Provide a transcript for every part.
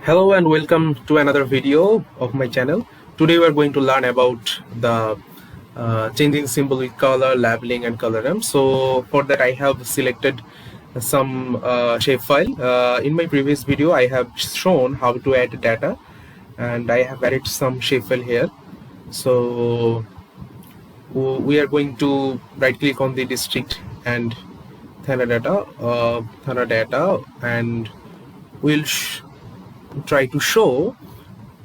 Hello and welcome to another video of my channel. Today we are going to learn about the changing symbol with color, labeling and color ramp. So for that I have selected some shapefile. In my previous video I have shown how to add data and I have added some shapefile here. So we are going to right click on the district and Thana data and we'll try to show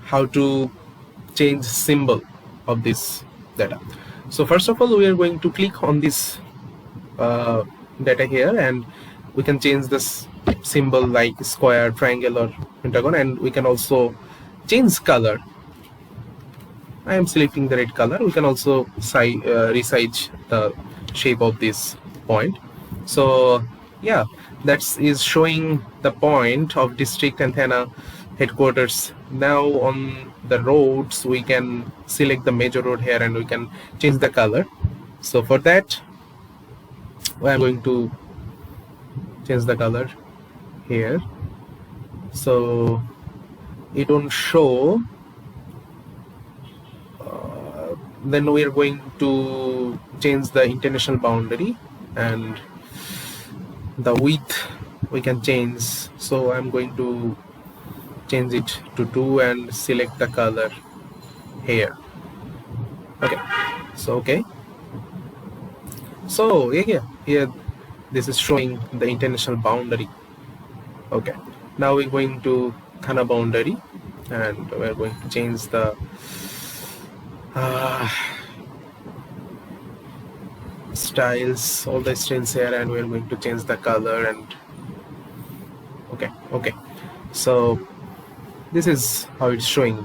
how to change symbol of this data. So first of all we are going to click on this data here and we can change this symbol like square, triangle or pentagon, and we can also change color. I am selecting the red color. We can also resize the shape of this point. So yeah, that is showing the point of district and Thana headquarters. Now on the roads we can select the major road here and we can change the color. So for that I am going to change the color here so it won't show. Then we are going to change the international boundary and the width we can change. So I'm going to change it to 2 and select the color here. Okay, so here this is showing the international boundary. Okay, now we're going to Thana boundary and we're going to change the styles, all the styles here, and we're going to change the color and okay, so this is how it's showing.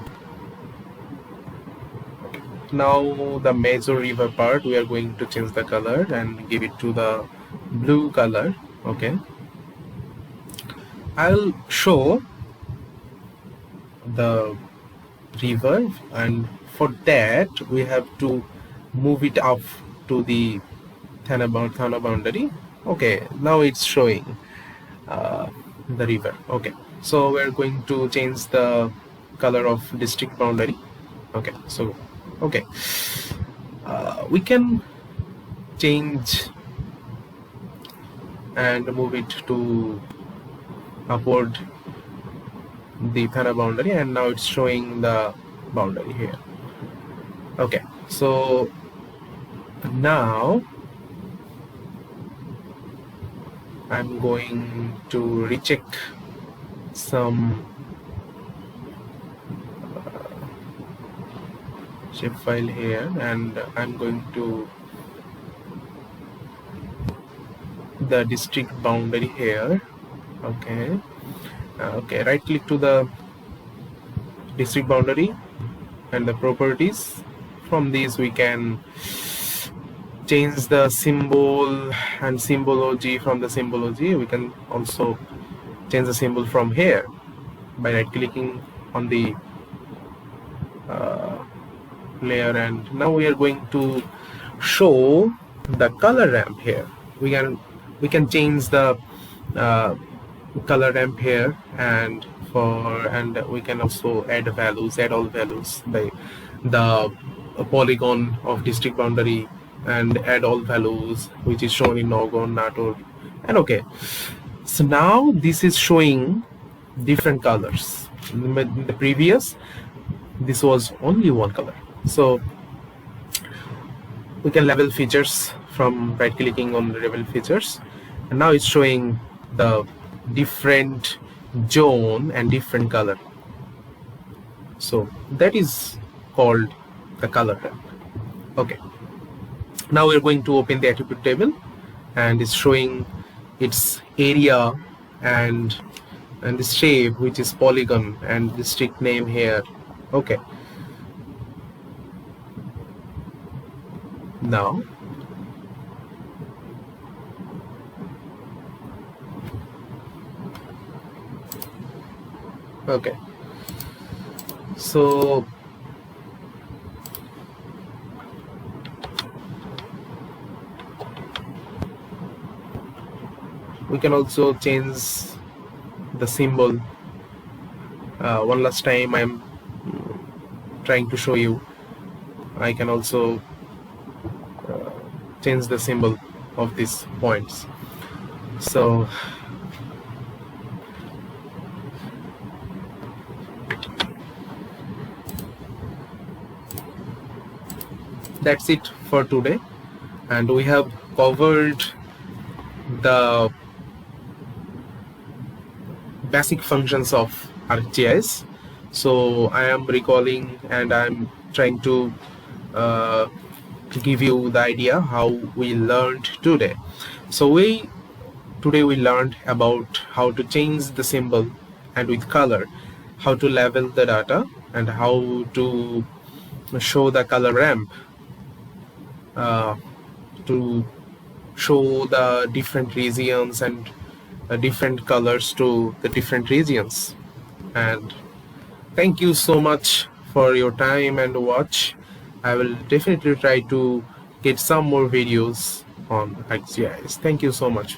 Okay. Now the major river part we are going to change the color and give it to the blue color. Okay, I'll show the river and for that we have to move it up to the Thana boundary. Okay, now it's showing the river. Okay, so we're going to change the color of district boundary. Okay, so we can change and move it to upward the Thana boundary, and now it's showing the boundary here. Okay, so now I'm going to recheck some shapefile here and I'm going to the district boundary here. Okay, right click to the district boundary and the properties. From these we can change the symbol and symbology. From the symbology we can also change the symbol from here by right clicking on the layer, and now we are going to show the color ramp here. We can change the color ramp here and we can also add all values by the polygon of district boundary and add all values which is shown in Nogon, Natur, and okay. So now this is showing different colors. In the previous this was only one color. So we can label features from right clicking on the label features, and now it's showing the different zone and different color. So that is called the color ramp. Okay, now we're going to open the attribute table and it's showing its area and the shape which is polygon and district name here. Okay, now okay, so we can also change the symbol One last time I'm trying to show you. I can also change the symbol of these points. So that's it for today, and we have covered the basic functions of ArcGIS. So I am recalling and I'm trying to give you the idea how we learned today. So today we learned about how to change the symbol and with color, how to label the data, and how to show the color ramp to show the different regions and different colors to the different regions. And thank you so much for your time and watch. I will definitely try to get some more videos on ArcGIS. Thank you so much.